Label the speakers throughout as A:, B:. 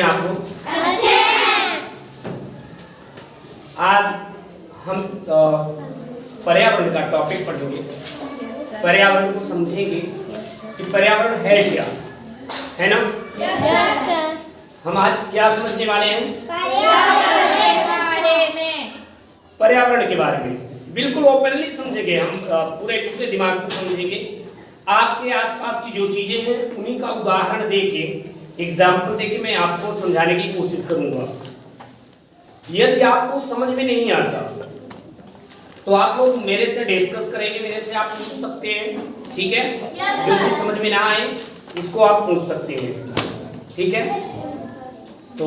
A: आपको आज हम पर्यावरण का टॉपिक पढ़ेंगे। पर्यावरण को समझेंगे कि पर्यावरण है क्या, है ना? हम आज क्या समझने वाले हैं? पर्यावरण के बारे में बिल्कुल ओपनली समझेंगे। हम पूरे दिमाग से समझेंगे। आपके आसपास की जो चीजें हैं उन्हीं का उदाहरण देके, एग्जाम्पल देके मैं आपको समझाने की कोशिश करूंगा। यदि आपको समझ में नहीं आता तो आप लोग मेरे से डिस्कस करेंगे, मेरे से आप पूछ सकते हैं, ठीक है? जो भी समझ में ना आए उसको आप पूछ सकते हैं, ठीक है? तो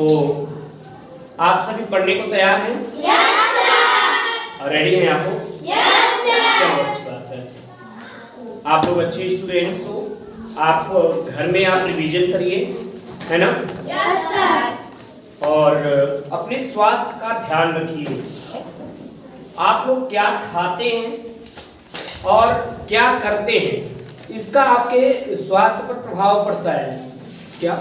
A: आप सभी पढ़ने को तैयार हैं? Yes sir. और रेडी हैं आप लोग? Yes sir. चलो अच्छी बात है। आप लोग अच्छे स्टूडेंट्स हो, आप घर में आप रिवीजन करिए, है ना? Yes sir. और अपने स्वास्थ्य का ध्यान रखिए। आप लोग क्या खाते हैं और क्या करते हैं, इसका आपके स्वास्थ्य पर प्रभाव पड़ता है क्या?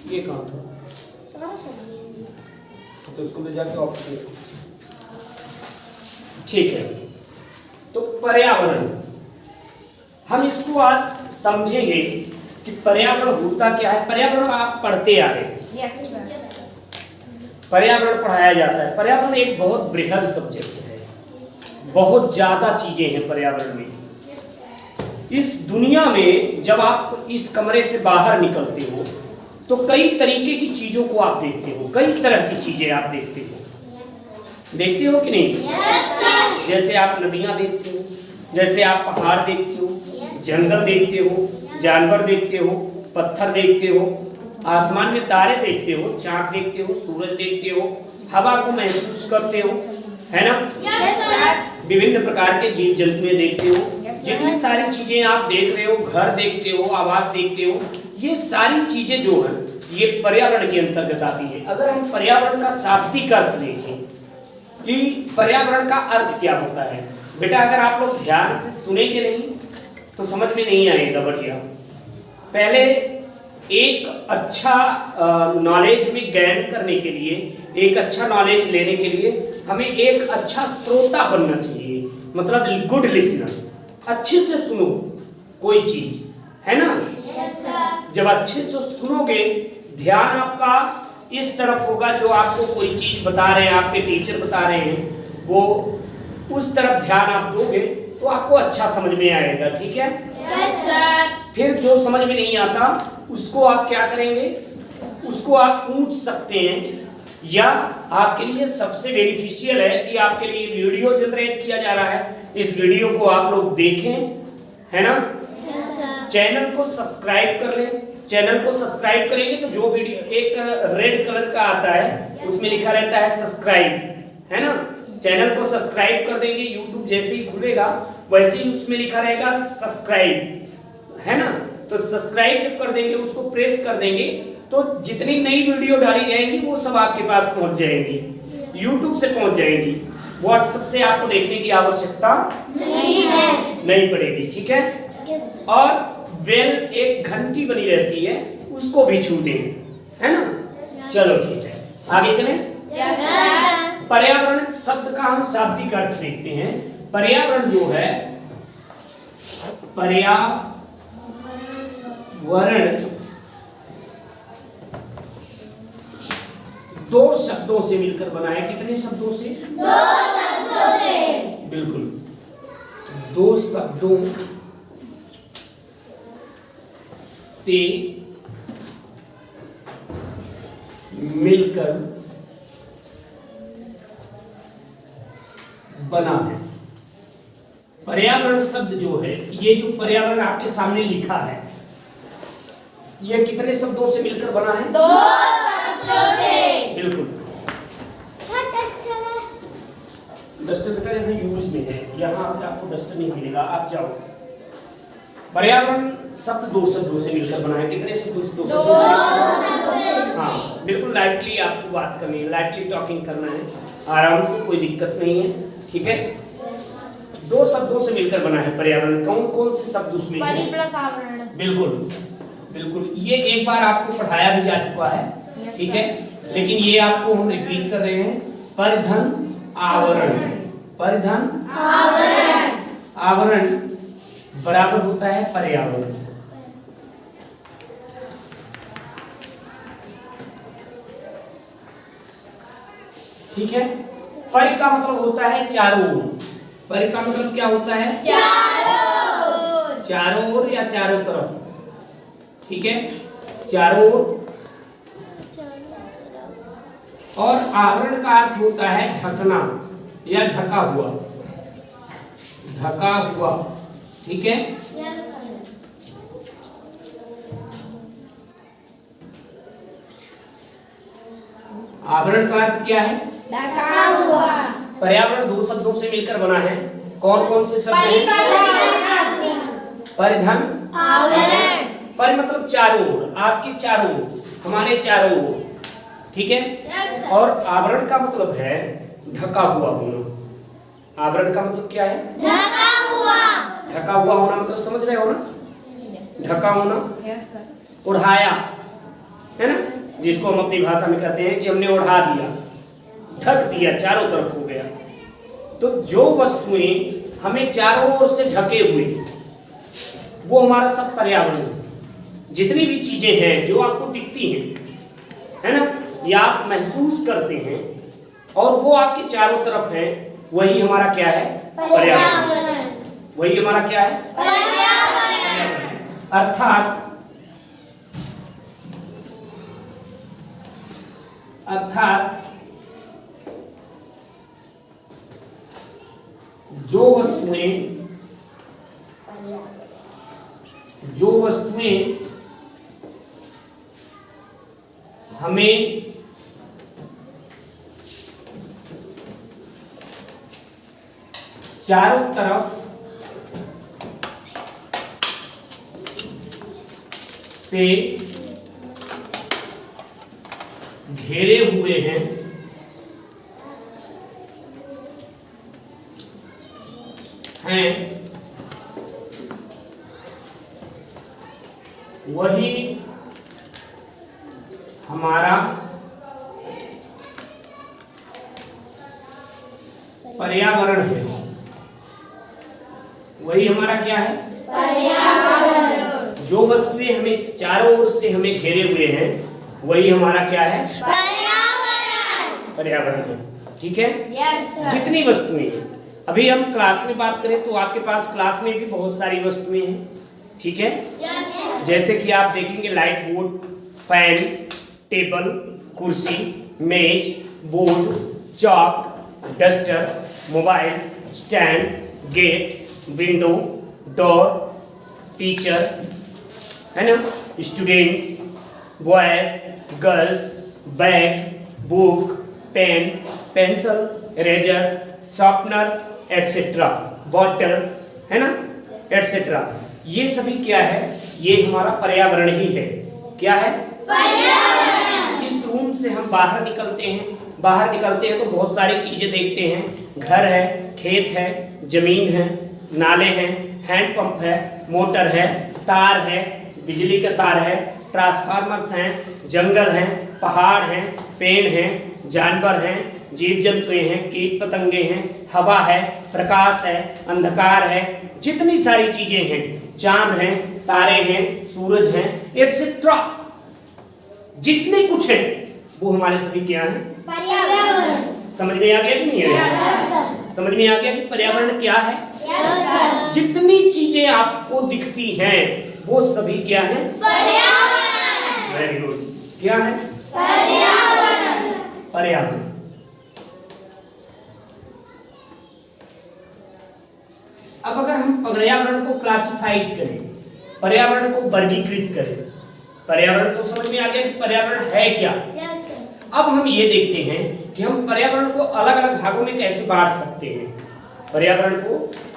A: ये कहाँ था? तो इसको ले जाके ऑफ किया। ठीक है। तो पर्यावरण, हम इसको आज समझेंगे कि पर्यावरण होता क्या है। पर्यावरण आप पढ़ते आ रहे हैं, पर्यावरण पढ़ाया जाता है। पर्यावरण एक बहुत बृहद सब्जेक्ट है, बहुत ज्यादा चीजें हैं पर्यावरण में। इस दुनिया में जब आप इस कमरे से बाहर निकलते हो तो कई तरीके की चीजों को आप देखते हो, कई तरह की चीजें आप देखते हो कि नहीं? जैसे आप नदियां देखते हो, जैसे आप पहाड़ देखते हो, जंगल देखते हो, जानवर देखते हो, पत्थर देखते हो, आसमान में तारे देखते हो, चांद देखते हो, सूरज देखते हो, हवा को महसूस करते हो, है ना? विभिन्न प्रकार के जीव जंतुएं देखते हो। जितनी सारी चीजें आप देख रहे हो, घर देखते हो, आवास देखते हो, ये सारी चीजें जो है ये पर्यावरण के अंतर्गत आती है। अगर हम पर्यावरण का शाब्दिक अर्थ देखें कि पर्यावरण का अर्थ क्या होता है, बेटा अगर आप लोग ध्यान से सुनेंगे नहीं तो समझ में नहीं आएगा। बढ़िया, पहले एक अच्छा नॉलेज में गेन करने के लिए, एक अच्छा नॉलेज लेने के लिए हमें एक अच्छा श्रोता बनना चाहिए, मतलब गुड लिसनर। अच्छे से सुनो कोई चीज, है ना? जब अच्छे से सुनोगे, ध्यान आपका इस तरफ होगा, जो आपको कोई चीज बता रहे हैं, आपके टीचर बता रहे हैं, वो उस तरफ ध्यान आप दोगे तो आपको अच्छा समझ में आएगा, ठीक है? फिर जो समझ में नहीं आता उसको आप क्या करेंगे, उसको आप पूछ सकते हैं, या आपके लिए सबसे बेनिफिशियल है कि आपके लिए वीडियो जनरेट किया जा रहा है, इस वीडियो को आप लोग देखें, है ना? चैनल को सब्सक्राइब कर लें। चैनल को सब्सक्राइब करेंगे तो जो वीडियो एक रेड कलर का आता है उसमें लिखा रहता है सब्सक्राइब, है ना? चैनल को सब्सक्राइब कर देंगे, यूट्यूब जैसे ही खुलेगा वैसे ही उसमें लिखा रहेगा सब्सक्राइब, है ना? तो सब्सक्राइब जब कर देंगे, उसको प्रेस कर देंगे तो जितनी नई वीडियो डाली जाएंगी वो सब आपके पास पहुंच जाएंगी, यूट्यूब से पहुंच जाएंगी। व्हाट्सएप से आपको देखने की आवश्यकता नहीं पड़ेगी, ठीक है? और बेल एक घंटी बनी रहती है, उसको भी छू दें, है ना? चलो ठीक है, आगे चलें। पर्यावरण शब्द का हम शाब्दिक अर्थ देखते हैं। पर्यावरण जो है, पर्यावरण दो शब्दों से मिलकर बना है। कितने शब्दों से? दो शब्दों से। बिल्कुल, दो शब्दों से मिलकर बना है। पर्यावरण शब्द जो है, ये जो पर्यावरण आपके सामने लिखा है, ये कितने शब्दों से मिलकर बना है? दो शब्दों से। बिल्कुल। डस्टर का यहाँ यूज में है, यहाँ से आपको डस्टर नहीं मिलेगा, आप जाओ। पर्यावरण शब्द दो शब्दों से मिलकर बना है। कितने शब्दों से? दो शब्दों से। हाँ, बिल्कुल लाइटली आपको बात करनी है, लाइटली टॉकिंग करना है, आराम से, कोई दिक्कत नहीं है, ठीक है? दो शब्दों से मिलकर बना है पर्यावरण। कौन कौन से शब्द उसमें? बिल्कुल, बिल्कुल, ये एक बार आपको पढ़ाया भी जा चुका है, ठीक है, लेकिन ये आपको हम रिपीट कर रहे हैं। परिधन आवरण, परिधन आवरण बराबर होता है पर्यावरण। ठीक है, परि का मतलब होता है चारों ओर। परि का मतलब क्या होता है? चारों ओर या चारों तरफ। ठीक है, चारों ओर। और आवरण का अर्थ होता है ढकना या ढका हुआ, ढका हुआ। ठीक है, आवरण का अर्थ क्या है? ढका हुआ। पर्यावरण दो शब्दों से मिलकर बना है। कौन कौन से शब्द हैं? परिधन, आवरण। पर मतलब चारों ओर, आपके चारों ओर, हमारे चारों ओर। ठीक है, और आवरण का मतलब है ढका हुआ होना। आवरण का मतलब क्या है? ढका हुआ। ढका हुआ होना मतलब समझ रहे हो ना? ढका होना, ओढ़ाया, है ना, जिसको हम अपनी भाषा में कहते हैं कि हमने ओढ़ा दिया, ढक दिया, चारों तरफ हो गया। तो जो वस्तुएं हमें चारों ओर से ढके हुए, वो हमारा सब पर्यावरण है। जितनी भी चीजें हैं जो आपको दिखती हैं, है ना, या आप महसूस करते हैं, और वो आपके चारों तरफ है, वही हमारा क्या है? पर्यावरण। वही हमारा क्या है? पर्यावरण। अर्थात जो वस्तुएं हमें चारों तरफ से घेरे हुए हैं, वही हमारा पर्यावरण है। वही हमारा क्या है? पर्यावरण। जो वस्तुएं हमें चारों ओर से हमें घेरे हुए हैं, वही हमारा क्या है? पर्यावरण है। ठीक है, जितनी वस्तुएं, अभी हम क्लास में बात करें तो आपके पास क्लास में भी बहुत सारी वस्तुएं हैं। ठीक है, जैसे कि आप देखेंगे लाइट बोर्ड, फैन, टेबल, कुर्सी, मेज, board, chalk, duster, mobile, stand, gate, window, door, teacher, है ना, students, boys, girls, bag, book, pen, pencil, eraser, sharpener, etcetera, bottle, है ना, एटसेट्रा। ये सभी क्या है? ये हमारा पर्यावरण ही है। क्या है? पर्यावरण। इस रूम से हम बाहर निकलते हैं तो बहुत सारी चीजें देखते हैं। घर है, खेत है, जमीन है, नाले हैं, हैंडपंप है, मोटर है, तार है, बिजली का तार है, ट्रांसफार्मर्स हैं, जंगल हैं, पहाड़ हैं, पेड़ हैं, जानवर हैं, जीव जंतु हैं, कीट पतंगे हैं, हवा है, प्रकाश है, अंधकार है, जितनी सारी चीजें हैं, चांद हैं, तारे हैं, सूरज हैं, एटसेट्रा, जितने कुछ है वो हमारे सभी क्या है? पर्यावरण। समझ में आ गया कि नहीं है? समझ में आ गया कि पर्यावरण क्या है? जितनी चीजें आपको दिखती हैं वो सभी क्या है? पर्यावरण। Very good. क्या है? पर्यावरण। पर्यावरण। अब अगर हम पर्यावरण को क्लासिफाइड करें, पर्यावरण को वर्गीकृत करें, पर्यावरण तो समझ में आ गया कि पर्यावरण है क्या। अब हम ये देखते हैं कि हम पर्यावरण को अलग अलग भागों में कैसे बांट सकते हैं। पर्यावरण को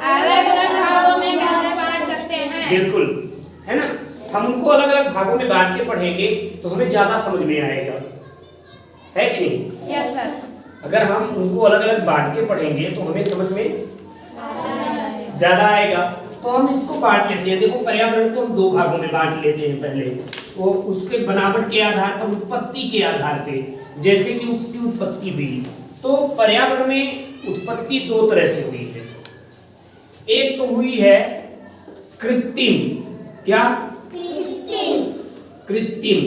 A: अलग अलग भागों में कैसे बांट सकते हैं? बिल्कुल, है ना, हम उनको अलग अलग भागों में बांट के पढ़ेंगे तो हमें ज्यादा समझ में आएगा, है कि नहीं? Yes sir. अगर हम उनको अलग अलग बांट के पढ़ेंगे तो हमें समझ में ज्यादा आएगा। तो हम इसको बांट लेते हैं। देखो पर्यावरण को हम दो भागों में बांट लेते हैं। पहले वो उसके बनावट के आधार पर, उत्पत्ति के आधार पे, जैसे कि उसकी उत्पत्ति हुई। तो पर्यावरण में उत्पत्ति दो तरह से हुई है। एक तो हुई है कृत्रिम। क्या? कृत्रिम।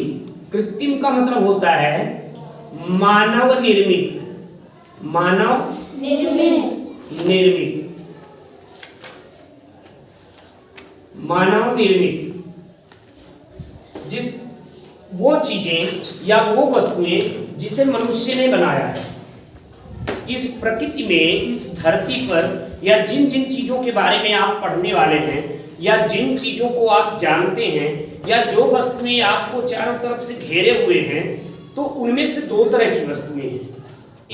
A: कृत्रिम का मतलब होता है मानव निर्मित। मानव निर्मित। मानव निर्मित, जिस वो चीजें या वो वस्तुएं जिसे मनुष्य ने बनाया है। इस प्रकृति में, इस धरती पर, या जिन जिन चीजों के बारे में आप पढ़ने वाले हैं, या जिन चीजों को आप जानते हैं, या जो वस्तुएं आपको चारों तरफ से घेरे हुए हैं, तो उनमें से दो तरह की वस्तुएं हैं।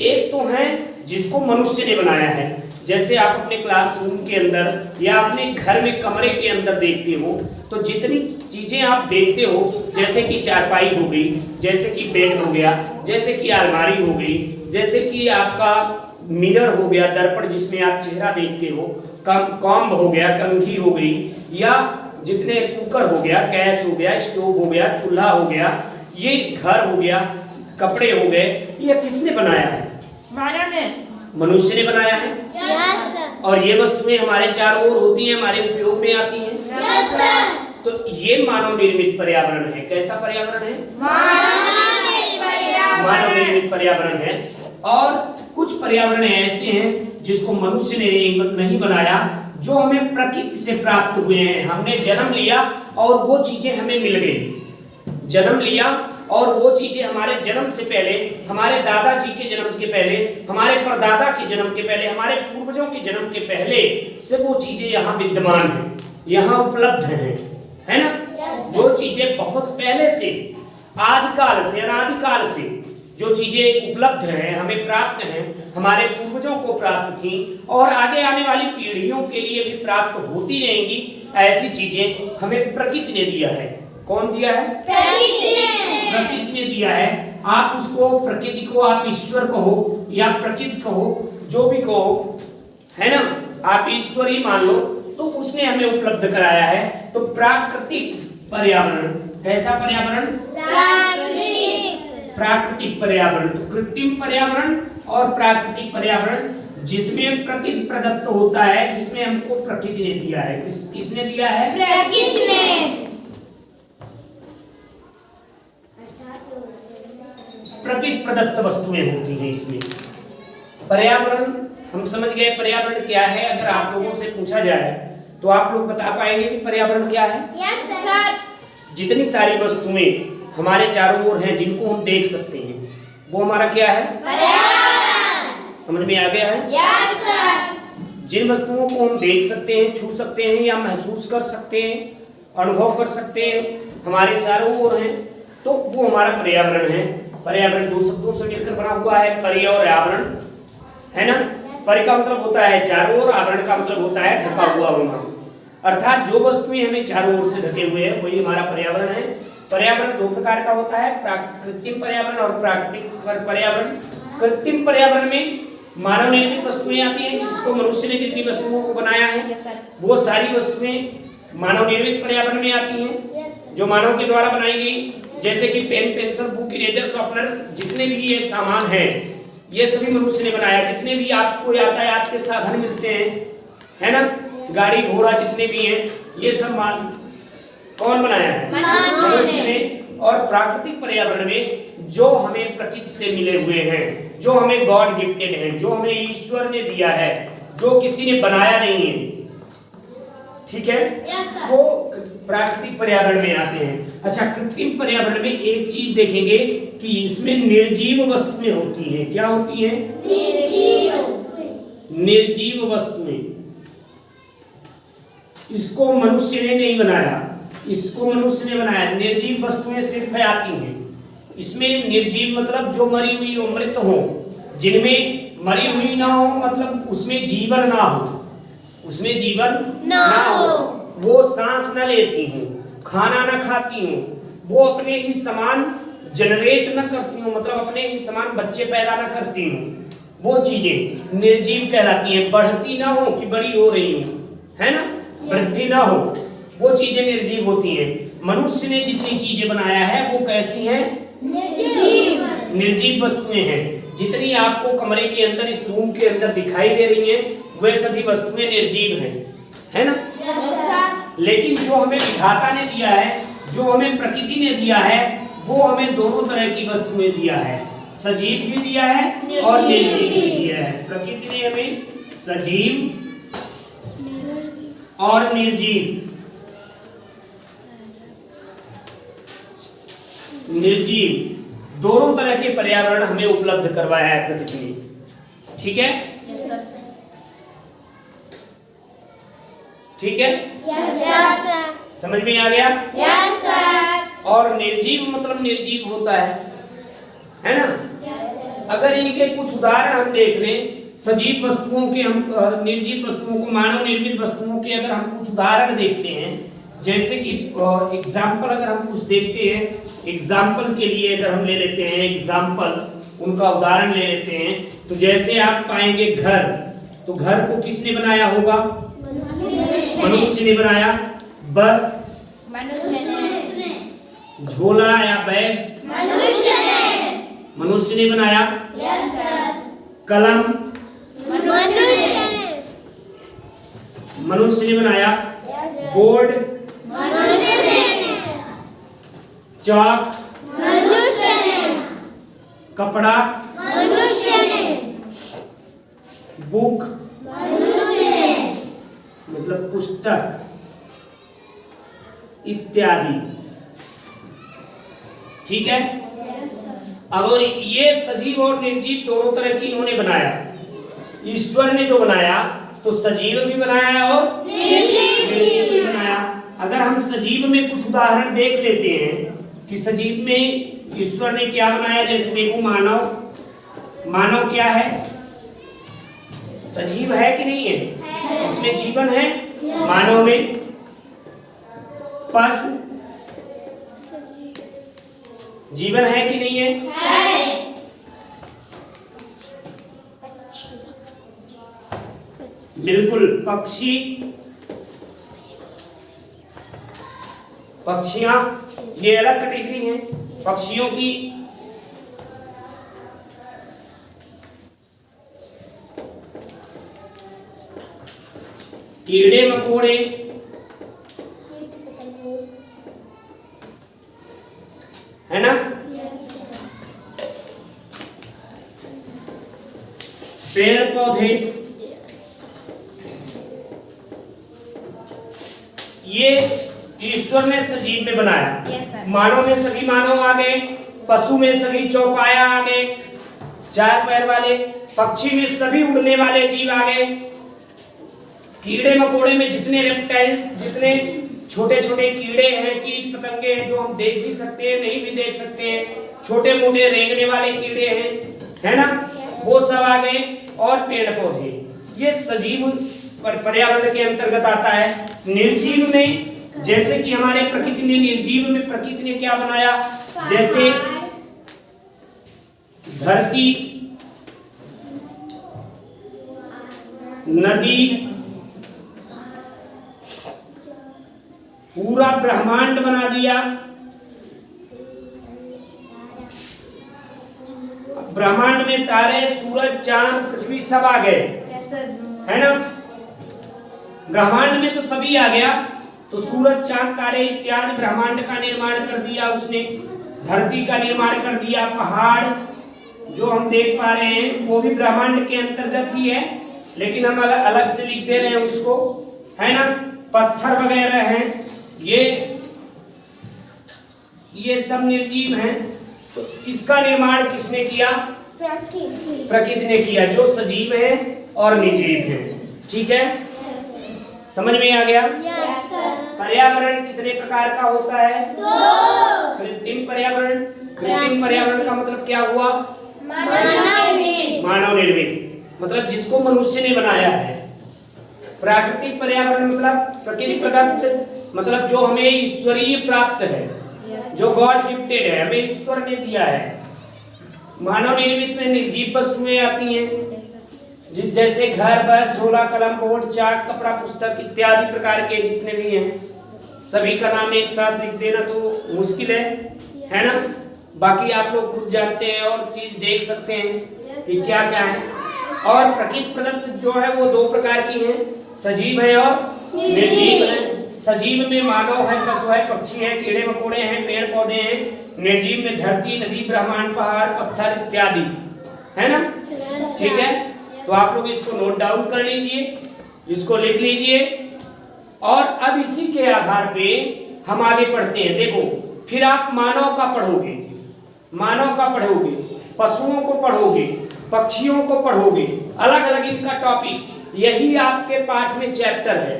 A: एक तो है जिसको मनुष्य ने बनाया है, जैसे आप अपने क्लासरूम के अंदर या अपने घर में कमरे के अंदर देखते हो, तो जितनी चीजें आप देखते हो, जैसे कि चारपाई हो गई, जैसे कि बेड हो गया, जैसे कि अलमारी हो गई, जैसे कि आपका मिरर हो गया, दर्पण जिसमें आप चेहरा देखते हो, कॉम्ब हो गया, कंघी हो गई, या जितने कुकर हो गया, गैस हो गया, स्टोव हो गया, चूल्हा हो गया, ये घर हो गया, कपड़े हो गए, ये किसने बनाया है? मनुष्य ने बनाया है। yes, और ये वस्तुएं हमारे चारों ओर होती हैं, हमारे उपयोग में आती हैं। yes, तो ये मानव निर्मित पर्यावरण है। कैसा पर्यावरण है? मानव निर्मित पर्यावरण है। और कुछ पर्यावरण ऐसे हैं जिसको मनुष्य ने नहीं बनाया, जो हमें प्रकृति से प्राप्त हुए हैं। हमने जन्म लिया और वो चीजें हमें मिल गई। जन्म लिया और वो चीजें हमारे जन्म से पहले, हमारे दादाजी के जन्म के पहले, हमारे परदादा के जन्म के पहले, हमारे पूर्वजों के जन्म के पहले से वो चीजें यहाँ विद्यमान हैं, यहाँ उपलब्ध हैं, है ना? वो चीजें बहुत पहले से, आदिकाल से, अनादिकाल से जो चीजें उपलब्ध हैं, हमें प्राप्त हैं, हमारे पूर्वजों को प्राप्त थी और आगे आने वाली पीढ़ियों के लिए भी प्राप्त होती रहेंगी। ऐसी चीजें हमें प्रकृति ने दिया है। कौन दिया है? प्रकृति ने दिया है। आप उसको, प्रकृति को आप ईश्वर कहो या प्रकृति कहो, जो भी कहो, है ना? आप ईश्वर ही मान लो, तो उसने हमें उपलब्ध कराया है। तो प्राकृतिक पर्यावरण, कैसा पर्यावरण? प्राकृतिक पर्यावरण। तो कृत्रिम पर्यावरण और प्राकृतिक पर्यावरण, जिसमें प्रकृति प्रदत्त होता है, जिसमें हमको प्रकृति ने दिया है। किसने दिया है? प्रकृति ने। प्रकृति प्रदत्त वस्तुएं होती हैं इसमें। पर्यावरण हम समझ गए। पर्यावरण क्या है? अगर आप लोगों से पूछा जाए तो आप लोग बता पाएंगे कि पर्यावरण क्या है? Yes sir. जितनी सारी वस्तुएं हमारे चारों ओर हैं, जिनको हम देख सकते हैं, वो हमारा क्या है? पर्यावरण। समझ में आ गया है? Yes sir. जिन वस्तुओं को हम देख सकते हैं, छू सकते हैं या महसूस कर सकते हैं, अनुभव कर सकते हैं, हमारे चारों ओर हैं, तो वो हमारा पर्यावरण है। पर्यावरण दो शब्दों से मिलकर बना हुआ है, पर्य और आवरण, है ना? पर्य का मतलब होता है चारों ओर, आवरण का मतलब होता है ढका हुआ होना। अर्थात जो वस्तुएं हमें चारों ओर से ढके हुए हैं, वही हमारा पर्यावरण है। पर्यावरण दो प्रकार का होता है, कृत्रिम पर्यावरण और प्राकृतिक पर्यावरण। कृत्रिम पर्यावरण में मानव निर्मित वस्तुएं आती हैं, जिसको मनुष्य ने जितनी वस्तुओं को बनाया है, वो सारी वस्तुएं मानव निर्मित पर्यावरण में आती हैं, जो मानव के द्वारा बनाई गई। जैसे कि pen, pencil, book, eraser, sharpener, जितने भी ये सामान हैं, ये सभी मनुष्य ने बनाया। जितने भी आपको यातायात के साधन मिलते हैं, है ना, गाड़ी घोड़ा जितने भी हैं, ये सब कौन बनाया है? मनुष्य ने। और प्राकृतिक पर्यावरण में जो हमें प्रकृति से मिले हुए हैं, जो हमें गॉड गिफ्टेड है, जो हमें ईश्वर ने दिया है, जो किसी ने बनाया नहीं है, ठीक है, वो प्राकृतिक पर्यावरण में आते हैं। अच्छा, कृत्रिम पर्यावरण में एक चीज देखेंगे कि इसमें निर्जीव वस्तुएं होती हैं। क्या होती हैं? निर्जीव वस्तुएं। इसको मनुष्य ने नहीं बनाया, इसको मनुष्य ने बनाया। निर्जीव वस्तुएं सिर्फ आती हैं इसमें। निर्जीव मतलब जो मरी हुई हो, मृत हो, जिनमें मरी हुई ना हो, मतलब उसमें जीवन ना हो, उसमें जीवन ना हो, वो सांस न लेती हूँ, खाना न खाती हूँ, वो अपने ही समान जनरेट न करती हूँ, मतलब अपने ही समान बच्चे पैदा न करती हूँ, वो चीजें निर्जीव कहलाती हैं। बढ़ती ना हो कि बड़ी हो रही हूँ, है ना, वृद्धि ना हो, वो चीजें निर्जीव होती हैं। मनुष्य ने जितनी चीजें बनाया है वो कैसी हैं? निर्जीव वस्तुएं हैं। जितनी आपको कमरे के अंदर, इस रूम के अंदर दिखाई दे रही हैं, वे सभी वस्तुएं निर्जीव हैं, है ना? लेकिन जो हमें विधाता ने दिया है, जो हमें प्रकृति ने दिया है, वो हमें दोनों तरह की वस्तुएं दिया है। सजीव भी दिया है और निर्जीव भी दिया है। प्रकृति ने हमें सजीव और निर्जीव दोनों तरह के पर्यावरण हमें उपलब्ध करवाया है प्रकृति ने। ठीक है? ठीक है? समझ में आ गया?
B: Yes sir.
A: और निर्जीव मतलब निर्जीव होता है ना? अगर इनके कुछ उदाहरण हम देख लें, सजीव वस्तुओं के, हम निर्जीव वस्तुओं को, मानव निर्मित वस्तुओं के अगर हम कुछ उदाहरण देखते हैं, जैसे कि एग्जाम्पल अगर हम कुछ देखते हैं, एग्जाम्पल के लिए अगर हम ले लेते हैं एग्जाम्पल, उनका उदाहरण ले लेते हैं, तो जैसे आप पाएंगे घर, तो घर को किसने बनाया होगा? मनुष्य ने बनाया। बस, झोला या बैग मनुष्य ने बनाया। कलम मनुष्य ने बनाया। बोर्ड, चौक, कपड़ा, बुक मतलब पुस्तक इत्यादि। ठीक है? अब ये सजीव और निर्जीव दोनों तरह की इन्होंने बनाया। ईश्वर ने जो बनाया तो सजीव भी बनाया और निर्जीव भी बनाया। अगर हम सजीव में कुछ उदाहरण देख लेते हैं कि सजीव में ईश्वर ने क्या बनाया, जैसे देखो मानव क्या है? सजीव है कि नहीं है? उसमें जीवन है। मानव में पशु जीवन है कि नहीं है? बिल्कुल। पक्षियां ये अलग कैटेगरी है पक्षियों की। कीड़े मकोड़े है ना? पेड़ पौधे, ये ईश्वर ने सजीव में बनाया। मानव में सभी मानव आ गए, पशु में सभी चौपाया आ गए, चार पैर वाले, पक्षी में सभी उड़ने वाले जीव आ गए, कीड़े मकोड़े में जितने रेप्टाइल्स, जितने छोटे छोटे कीड़े हैं, कीट पतंगे हैं, जो हम देख भी सकते हैं, नहीं भी देख सकते हैं, छोटे मोटे रेंगने वाले कीड़े हैं, है ना, वो सब आ गए। और पेड़ पौधे, ये सजीव पर्यावरण के अंतर्गत आता है। निर्जीव में जैसे कि हमारे प्रकृति ने, निर्जीव में प्रकृति ने क्या बनाया, जैसे धरती, नदी, पूरा ब्रह्मांड बना दिया। ब्रह्मांड में तारे, सूरज, चांद, पृथ्वी सब आ गए, है ना? ब्रह्मांड में तो सभी आ गया, तो सूरज, चांद, तारे इत्यादि ब्रह्मांड का निर्माण कर दिया उसने। धरती का निर्माण कर दिया। पहाड़ जो हम देख पा रहे हैं वो भी ब्रह्मांड के अंतर्गत ही है, लेकिन हम अलग अलग से लिख दे रहे हैं उसको, है ना? पत्थर वगैरह हैं, ये सब निर्जीव हैं। तो इसका निर्माण किसने किया? प्रकृति ने किया, जो सजीव है और निर्जीव है। ठीक है? समझ में आ गया? पर्यावरण कितने प्रकार का होता है? 2। कृत्रिम पर्यावरण। कृत्रिम पर्यावरण का मतलब क्या हुआ? मानव निर्मित, मतलब जिसको मनुष्य ने बनाया है। प्राकृतिक पर्यावरण मतलब प्रकृति प्रदत्त, मतलब जो हमें ईश्वरीय प्राप्त है, जो गॉड गिफ्टेड है, हमें ईश्वर ने दिया है। मानव निर्मित में निर्जीव वस्तुएं आती हैं, जैसे घर, बस, झोला, कलम, बोर्ड, चाक, कपड़ा, पुस्तक इत्यादि प्रकार के जितने भी हैं सभी का नाम एक साथ लिख देना तो मुश्किल है ना। बाकी आप लोग खुद जानते हैं और चीज देख सकते हैं कि क्या क्या है। और प्रकृति प्रदत्त जो है वो दो प्रकार की हैं, सजीव है और निर्जीव है। सजीव में मानव है, पशु है, पक्षी है, कीड़े मकोड़े हैं, पेड़ पौधे हैं। निर्जीव में धरती, नदी, ब्रह्मांड, पहाड़, पत्थर इत्यादि, है ना। ठीक है, तो आप लोग इसको नोट डाउन कर लीजिए, इसको लिख लीजिए। और अब इसी के आधार पे हम आगे पढ़ते हैं। देखो, फिर आप मानव का पढ़ोगे, मानव का पढ़ोगे, पशुओं को पढ़ोगे, पक्षियों को पढ़ोगे, अलग अलग इनका टॉपिक, यही आपके पाठ में चैप्टर है।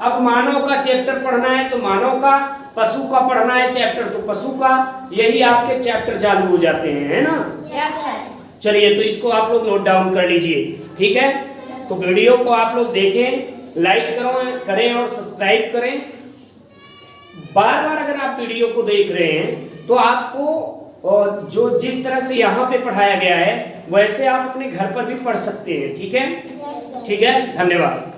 A: अब मानव का चैप्टर पढ़ना है तो मानव का, पशु का पढ़ना है चैप्टर तो पशु का, यही आपके चैप्टर चालू हो जाते हैं, है ना।
B: Yes sir.
A: चलिए, तो इसको आप लोग नोट डाउन कर लीजिए, ठीक है। तो वीडियो को आप लोग देखें, लाइक करें और सब्सक्राइब करें। बार बार अगर आप वीडियो को देख रहे हैं तो आपको जो जिस तरह से यहाँ पे पढ़ाया गया है वैसे आप अपने घर पर भी पढ़ सकते हैं, ठीक है। ठीक है, धन्यवाद।